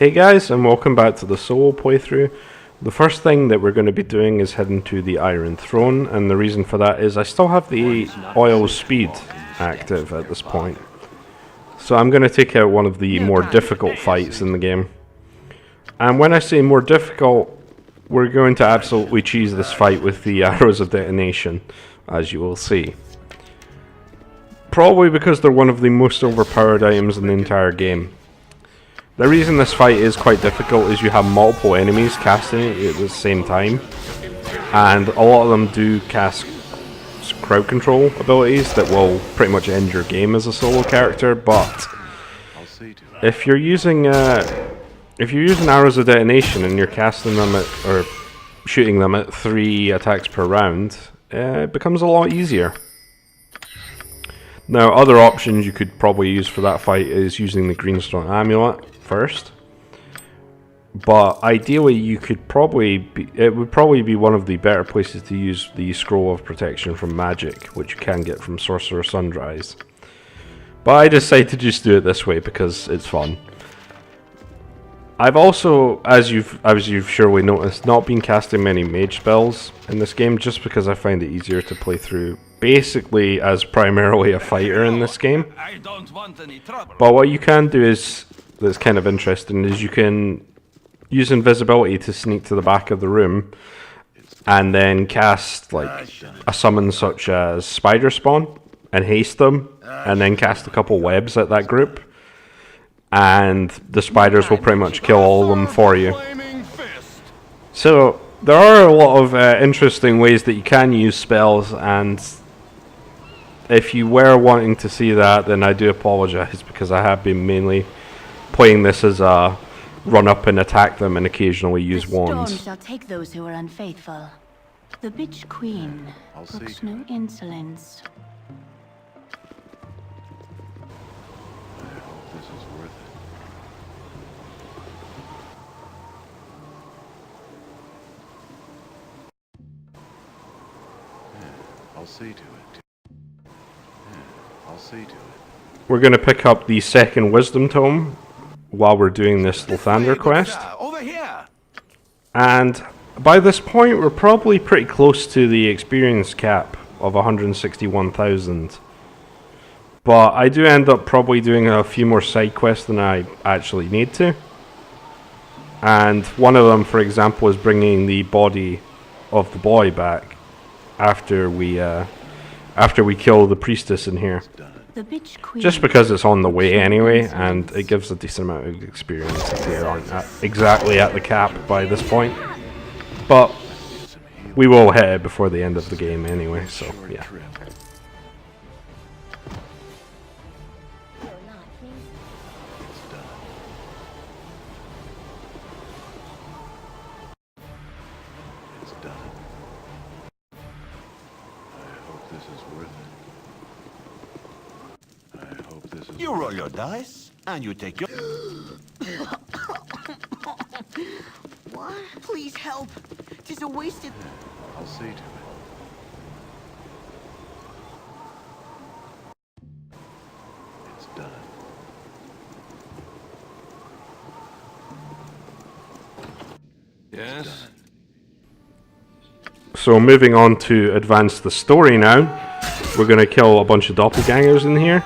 Hey guys, and welcome back to the solo playthrough. The first thing that we're going to be doing is heading to the Iron Throne, and the reason for that is I still have the oil speed active at this point. So I'm going to take out one of the more difficult fights in the game. And when I say more difficult, we're going to absolutely cheese this fight with the arrows of detonation, as you will see. Probably because they're one of the most overpowered items in the entire game. The reason this fight is quite difficult is you have multiple enemies casting it at the same time, and a lot of them do cast crowd control abilities that will pretty much end your game as a solo character. But if you're using arrows of detonation and you're casting them at, or shooting them at 3 attacks per round, it becomes a lot easier. Now, other options you could probably use for that fight is using the Greenstone Amulet first, but ideally you could it would probably be one of the better places to use the Scroll of Protection from Magic, which you can get from Sorcerer Sundries. But I decided to just do it this way because it's fun. I've also, as you've surely noticed, not been casting many mage spells in this game just because I find it easier to play through basically as primarily a fighter in this game. But what you can do is, that's kind of interesting, is you can use invisibility to sneak to the back of the room and then cast like a summon such as Spider Spawn and haste them, and then cast a couple webs at that group, and the spiders will pretty much kill all of them for you. So there are a lot of interesting ways that you can use spells, and if you were wanting to see that, then I do apologize because I have been mainly playing this as a run up and attack them and occasionally use wands. The storm shall take those who are unfaithful. The bitch queen brooks no insolence. This is worth it. I'll see to it. I'll see to it. We're going to pick up the second Wisdom Tome while we're doing this Lathander quest. Over here. And by this point, we're probably pretty close to the experience cap of 161,000. But I do end up probably doing a few more side quests than I actually need to. And one of them, for example, is bringing the body of the boy back after we kill the priestess in here. The bitch queen. Just because it's on the way anyway, and it gives a decent amount of experience if we aren't exactly at the cap by this point. But we will hit it before the end of the game anyway, so yeah. You roll your dice, and you take your... What? Please help. Tis a wasted... I'll see to it. It's done. Yes? So moving on to advance the story now. We're going to kill a bunch of doppelgangers in here.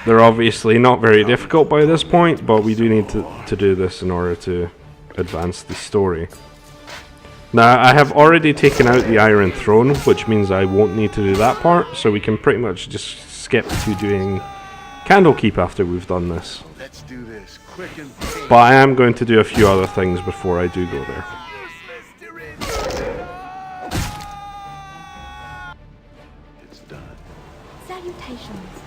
They're obviously not very difficult by this point, but we do need to do this in order to advance the story. Now, I have already taken out the Iron Throne, which means I won't need to do that part, so we can pretty much just skip to doing Candlekeep after we've done this. Let's do this quick and... But I am going to do a few other things before I do go there. It's done. Salutations.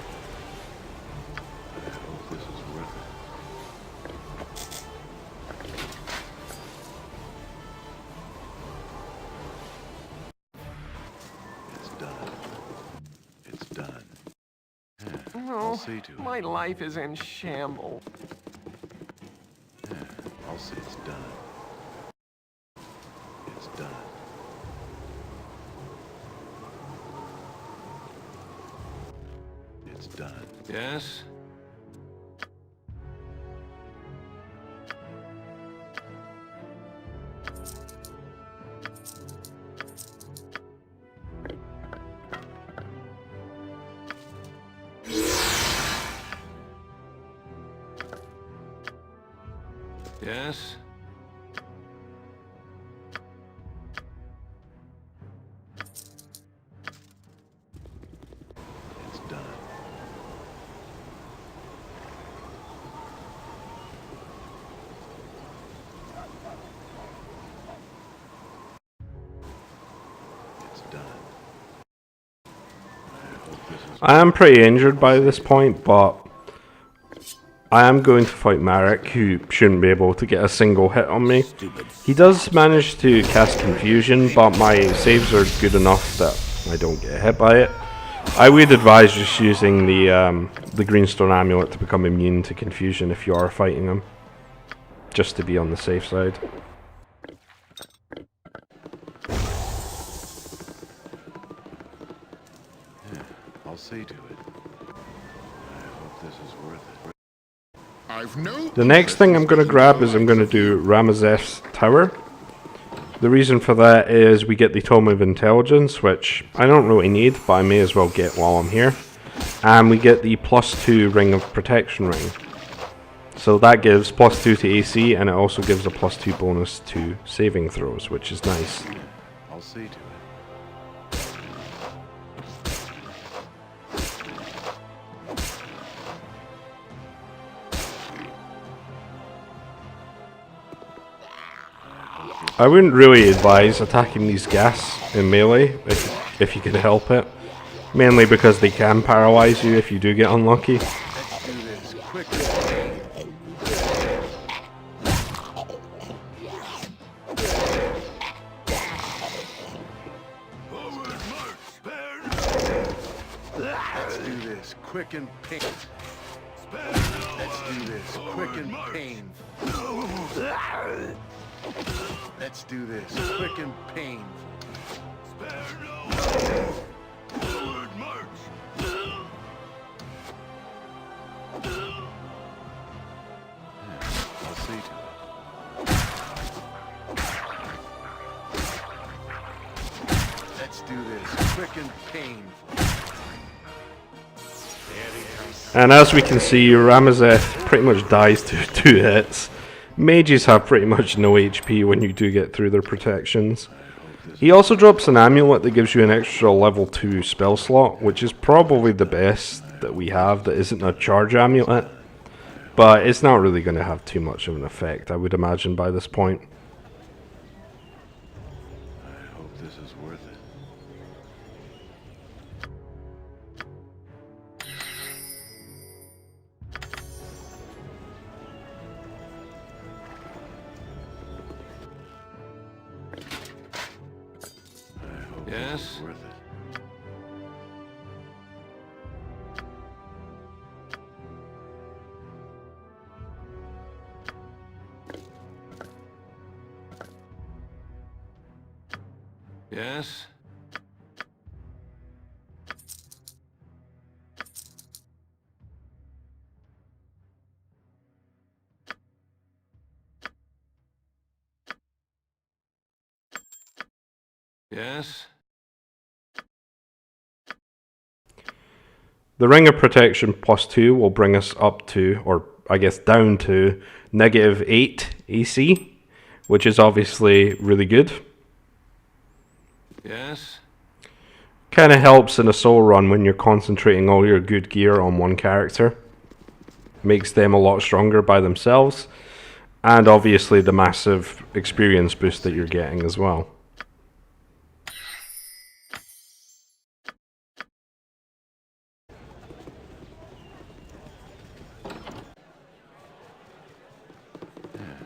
This is worth it. It's done. It's done. I'll see to it. My life is in shambles. I'll see it's done. It's done. It's done. Yes? Yes? It's done. It's done. I hope this is... I am pretty injured by this point, but I am going to fight Marek, who shouldn't be able to get a single hit on me. He does manage to cast Confusion, but my saves are good enough that I don't get hit by it. I would advise just using the Greenstone Amulet to become immune to Confusion if you are fighting him, just to be on the safe side. Yeah, I'll see to it. I hope this is worth it. The next thing I'm going to grab is I'm going to do Ramas S Tower. The reason for that is we get the Tome of Intelligence, which I don't really need, but I may as well get while I'm here. And we get the +2 Ring of Protection ring. So that gives +2 to AC, and it also gives a +2 bonus to saving throws, which is nice. I'll see to it. I wouldn't really advise attacking these gas in melee if you can help it. Mainly because they can paralyze you if you do get unlucky. Let's do this quickly. Let's do this quick and pain. Let's do this quick and pain. Let's do this quick and pain. I'll see to it. Let's do this quick and painful. And as we can see, Ramazeth pretty much dies to 2 hits. Mages have pretty much no HP when you do get through their protections. He also drops an amulet that gives you an extra level 2 spell slot, which is probably the best that we have that isn't a charge amulet. But it's not really going to have too much of an effect, I would imagine, by this point. I hope this is worth it. Yes? This is worth it. Yes? Yes? The Ring of Protection +2 will bring us up to, or I guess down to, -8 AC, which is obviously really good. Yes? Kind of helps in a soul run when you're concentrating all your good gear on one character. Makes them a lot stronger by themselves. And obviously the massive experience boost that you're getting as well.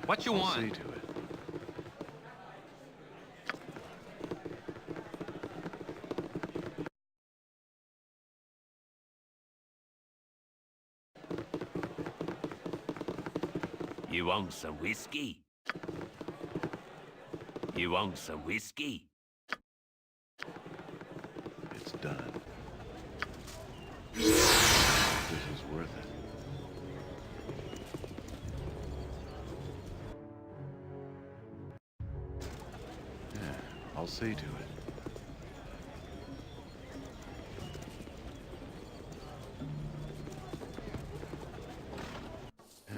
What you I'll want? see to it. You want some whiskey? You want some whiskey? It's done. This is worth it. Yeah, I'll see to it. Yeah,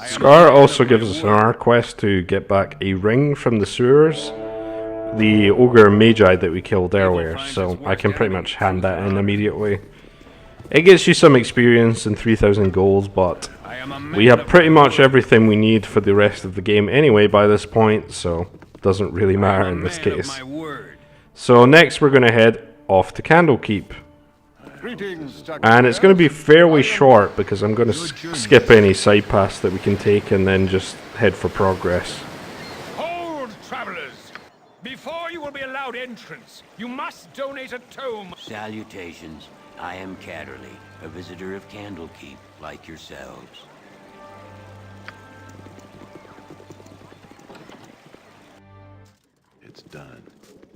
Scar also gives us an R quest to get back a ring from the sewers, the ogre magi that we killed earlier, so I can pretty much hand that in immediately. It gets you some experience and 3,000 gold, but we have pretty much everything we need for the rest of the game anyway by this point, so it doesn't really matter in this case. So next we're going to head off to Candlekeep. And it's going to be fairly short because I'm going to skip any side paths that we can take and then just head for progress. Hold, travelers! Before you will be allowed entrance, you must donate a tome. Salutations. I am Catterley, a visitor of Candlekeep, like yourselves. It's done.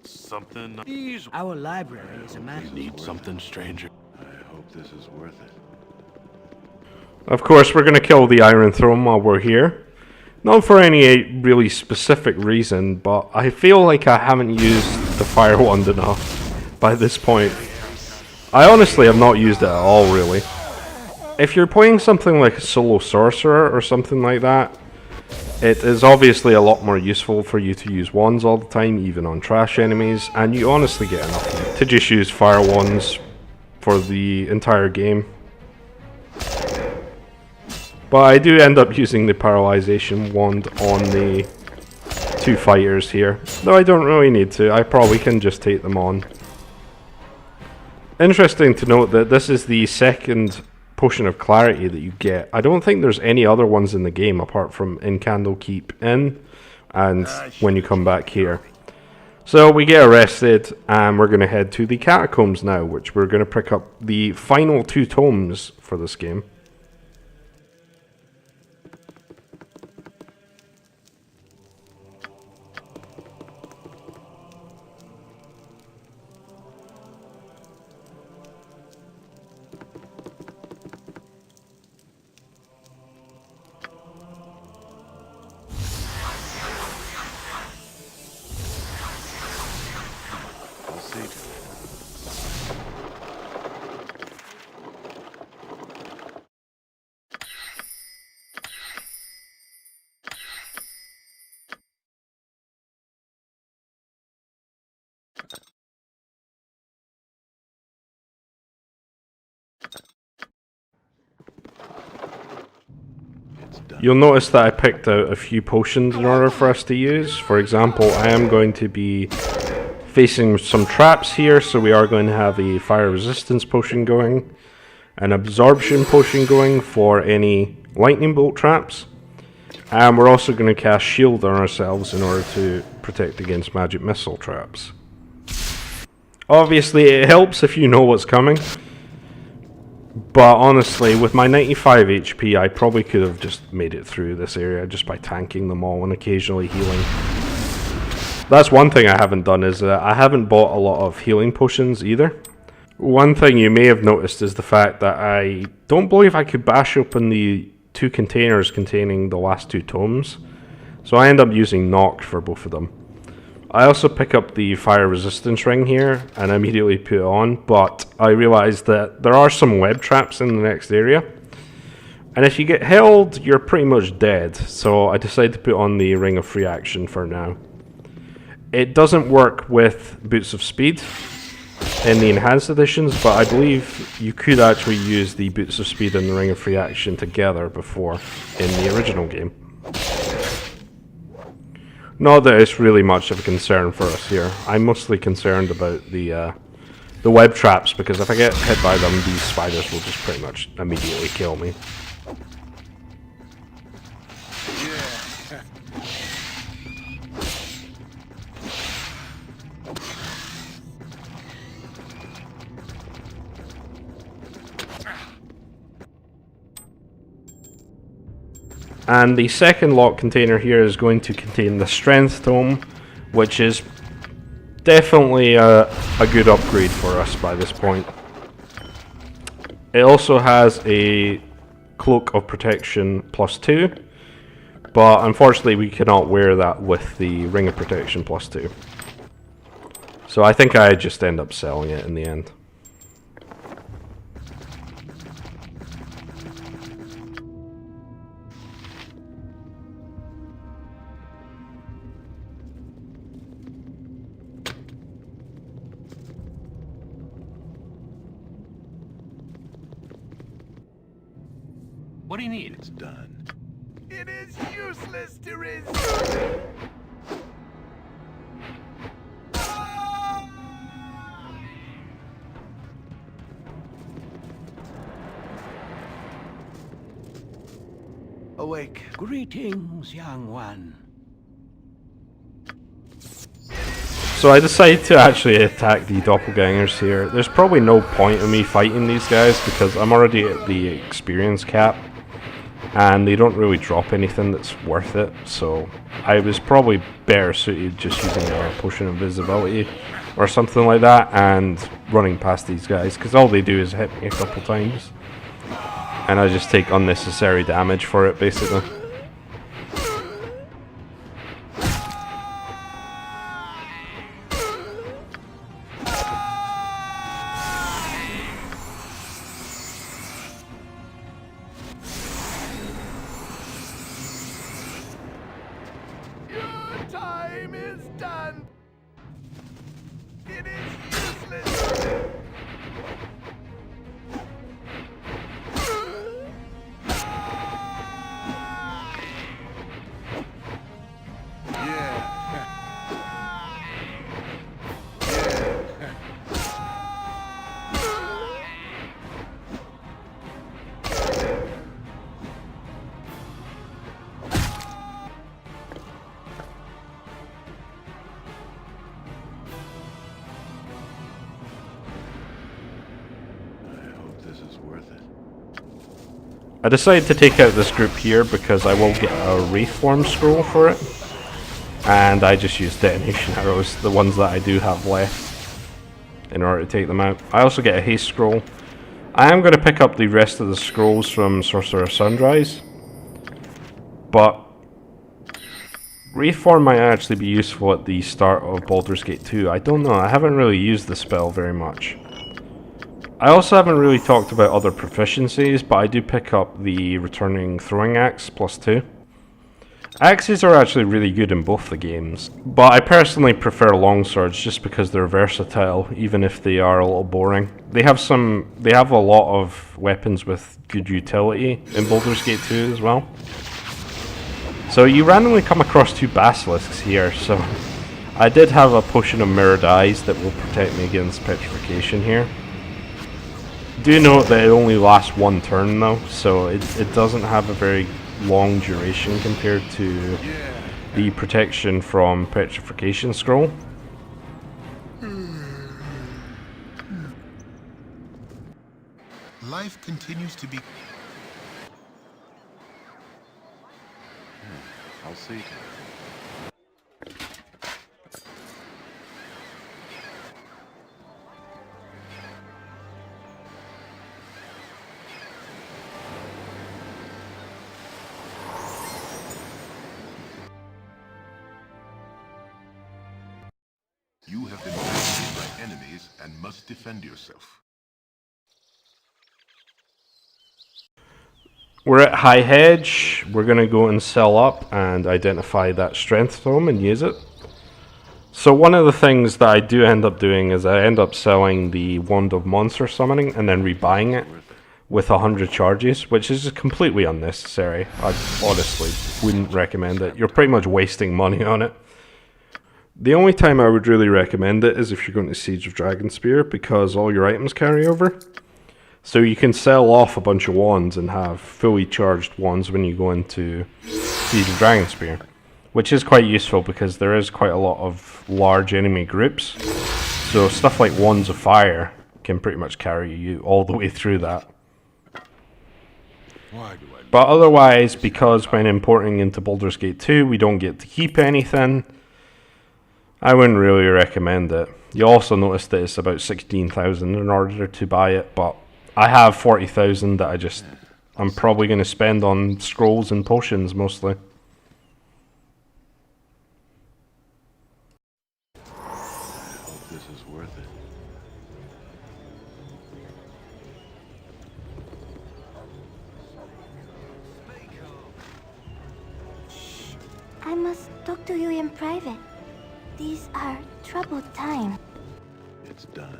Something. Our library is a matter. Need something, stranger. I hope this is worth it. Of course, we're going to kill the Iron Throne while we're here. Not for any really specific reason, but I feel like I haven't used the Fire Wand enough by this point. I honestly have not used it at all, really. If you're playing something like a solo sorcerer or something like that, it is obviously a lot more useful for you to use wands all the time, even on trash enemies, and you honestly get enough to just use fire wands for the entire game. But I do end up using the paralyzation wand on the two fighters here, though I don't really need to. I probably can just take them on. Interesting to note that this is the second potion of clarity that you get. I don't think there's any other ones in the game apart from in Candlekeep Inn and when you come back here. So we get arrested and we're going to head to the Catacombs now, which we're going to pick up the final 2 tomes for this game. You'll notice that I picked out a few potions in order for us to use. For example, I am going to be facing some traps here, so we are going to have a fire resistance potion going, an absorption potion going for any lightning bolt traps, and we're also going to cast shield on ourselves in order to protect against magic missile traps. Obviously it helps if you know what's coming, but honestly, with my 95 HP, I probably could have just made it through this area just by tanking them all and occasionally healing. That's one thing I haven't done, is that I haven't bought a lot of healing potions either. One thing you may have noticed is the fact that I don't believe I could bash open the 2 containers containing the last 2 tomes, so I end up using Noct for both of them. I also pick up the fire resistance ring here and immediately put it on, but I realised that there are some web traps in the next area, and if you get held, you're pretty much dead, so I decided to put on the Ring of Free Action for now. It doesn't work with Boots of Speed in the enhanced editions, but I believe you could actually use the Boots of Speed and the Ring of Free Action together before in the original game. Not that it's really much of a concern for us here. I'm mostly concerned about the web traps, because if I get hit by them, these spiders will just pretty much immediately kill me. And the second lock container here is going to contain the Strength Tome, which is definitely a good upgrade for us by this point. It also has a Cloak of Protection +2, but unfortunately we cannot wear that with the Ring of Protection +2. So I think I just end up selling it in the end. What do you need? It's done. It is useless to resist. Awake. Greetings, young one. So I decided to actually attack the doppelgangers here. There's probably no point in me fighting these guys because I'm already at the experience cap and they don't really drop anything that's worth it, so I was probably better suited just using a potion of invisibility or something like that and running past these guys because all they do is hit me a couple times and I just take unnecessary damage for it basically. Time is done. It is useless. I decided to take out this group here because I will get a Wraithform scroll for it. And I just used detonation arrows, the ones that I do have left, in order to take them out. I also get a haste scroll. I am going to pick up the rest of the scrolls from Sorcerer Sunrise. But Wraithform might actually be useful at the start of Baldur's Gate 2. I don't know, I haven't really used the spell very much. I also haven't really talked about other proficiencies, but I do pick up the returning throwing axe +2. Axes are actually really good in both the games, but I personally prefer longswords just because they're versatile, even if they are a little boring. They have a lot of weapons with good utility in Baldur's Gate 2 as well. So you randomly come across 2 basilisks here, so I did have a potion of mirrored eyes that will protect me against petrification here. Do note that it only lasts 1 turn though, so it doesn't have a very long duration compared to the protection from petrification scroll. Life continues to be... I'll see. You have been surrounded by enemies and must defend yourself. We're at High Hedge. We're going to go and sell up and identify that strength tome and use it. So one of the things that I do end up doing is I end up selling the Wand of Monster Summoning and then rebuying it with 100 charges, which is just completely unnecessary. I honestly wouldn't recommend it. You're pretty much wasting money on it. The only time I would really recommend it is if you're going to Siege of Dragonspear, because all your items carry over. So you can sell off a bunch of wands and have fully charged wands when you go into Siege of Dragonspear, which is quite useful because there is quite a lot of large enemy groups. So stuff like Wands of Fire can pretty much carry you all the way through that. But otherwise, because when importing into Baldur's Gate 2 we don't get to keep anything, I wouldn't really recommend it. You also notice that it's about 16,000 in order to buy it, but I have 40,000 that I'm probably going to spend on scrolls and potions mostly. I hope this is worth it. I must talk to you in private. These are troubled times. It's done.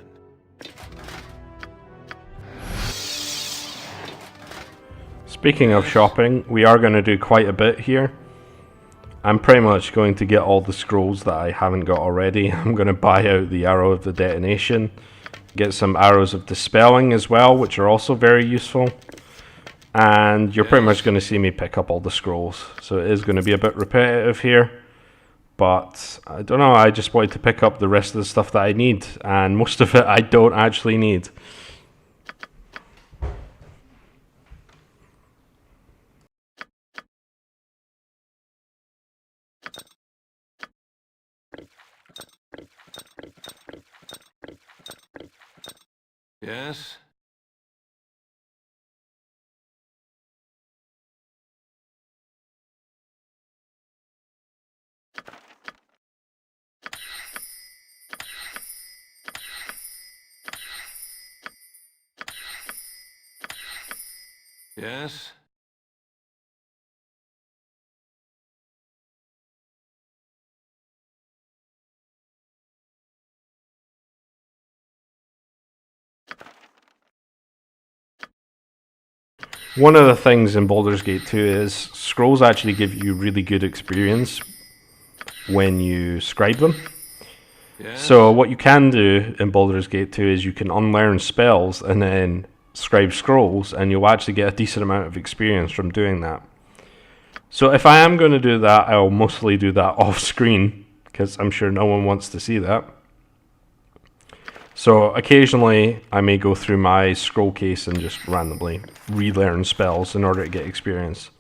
Speaking of shopping, we are going to do quite a bit here. I'm pretty much going to get all the scrolls that I haven't got already. I'm going to buy out the Arrow of the Detonation. Get some Arrows of Dispelling as well, which are also very useful. And you're pretty much going to see me pick up all the scrolls. So it is going to be a bit repetitive here. But I don't know, I just wanted to pick up the rest of the stuff that I need. And most of it I don't actually need. Yes? Yes? One of the things in Baldur's Gate 2 is scrolls actually give you really good experience when you scribe them. Yes? So what you can do in Baldur's Gate 2 is you can unlearn spells and then scribe scrolls, and you'll actually get a decent amount of experience from doing that. So if I am going to do that, I'll mostly do that off screen, because I'm sure no one wants to see that. So occasionally I may go through my scroll case and just randomly relearn spells in order to get experience.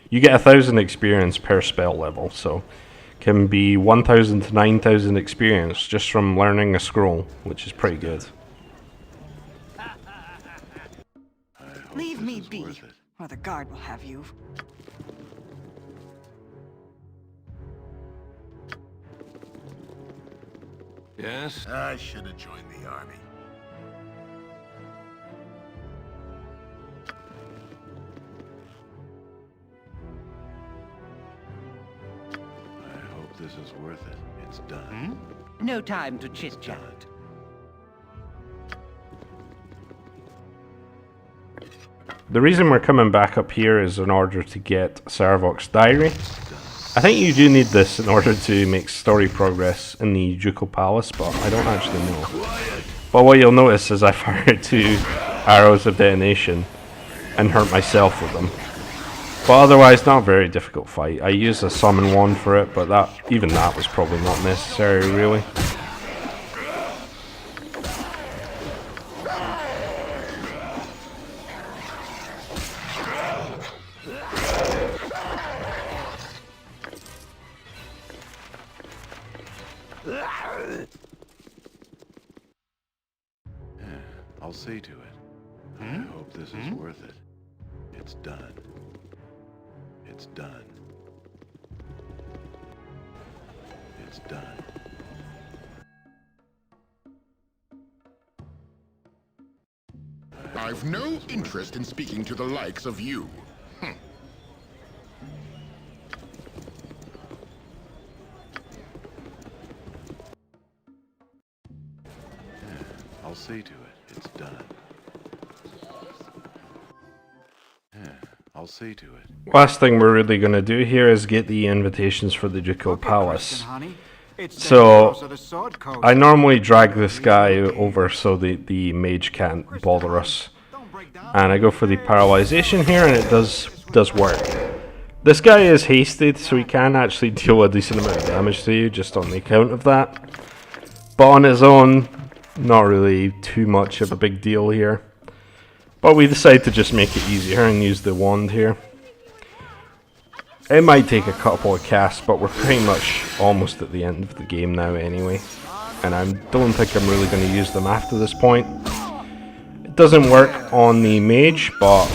You get 1,000 experience per spell level, so can be 1,000 to 9,000 experience just from learning a scroll, which is pretty good. Leave me be, or the guard will have you. Yes? I should have joined the army. I hope this is worth it. It's done. No time to chit-chat. The reason we're coming back up here is in order to get Sarevok's diary. I think you do need this in order to make story progress in the Ducal Palace, but I don't actually know. But what you'll notice is I fired 2 arrows of detonation and hurt myself with them. But otherwise, not a very difficult fight. I used a summon wand for it, but even that was probably not necessary, really. I'll see to it. I hope this is worth it. It's done. It's done. It's done. I've no interest in speaking to the likes of you. I'll see to it. It's done. I'll see to it. Last thing we're really going to do here is get the invitations for the Ducal Palace. So I normally drag this guy over so the mage can't bother us. And I go for the paralyzation here, and it does work. This guy is hasted, so he can actually deal a decent amount of damage to you just on the account of that. But on his own, not really too much of a big deal here. But we decide to just make it easier and use the wand here. It might take a couple of casts, but we're pretty much almost at the end of the game now anyway. And I don't think I'm really going to use them after this point. It doesn't work on the mage, but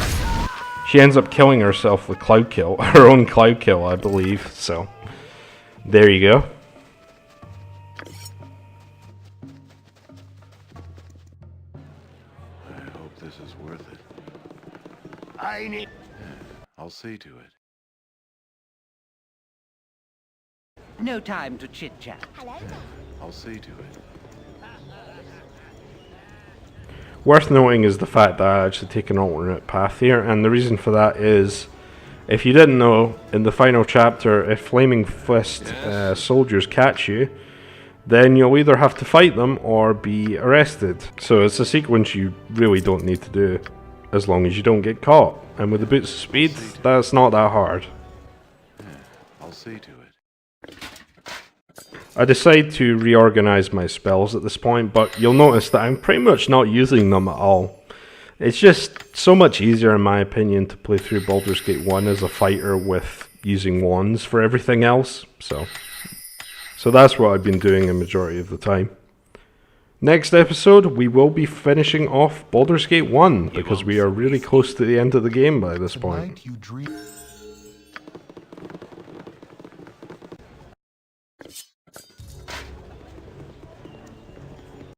she ends up killing herself with Cloud Kill. Her own Cloud Kill, I believe. So, there you go. This is worth it. I need... I'll see to it. No time to chit-chat. I'll see to it. Worth noting is the fact that I actually take an alternate path here, and the reason for that is, if you didn't know, in the final chapter, if Flaming Fist soldiers catch you, then you'll either have to fight them or be arrested. So it's a sequence you really don't need to do, as long as you don't get caught. And with the Boots of Speed, that's not that hard. I'll see to it. I decide to reorganize my spells at this point, but you'll notice that I'm pretty much not using them at all. It's just so much easier, in my opinion, to play through Baldur's Gate 1 as a fighter with using wands for everything else. So that's what I've been doing a majority of the time. Next episode, we will be finishing off Baldur's Gate 1, because we are really close to the end of the game by this point.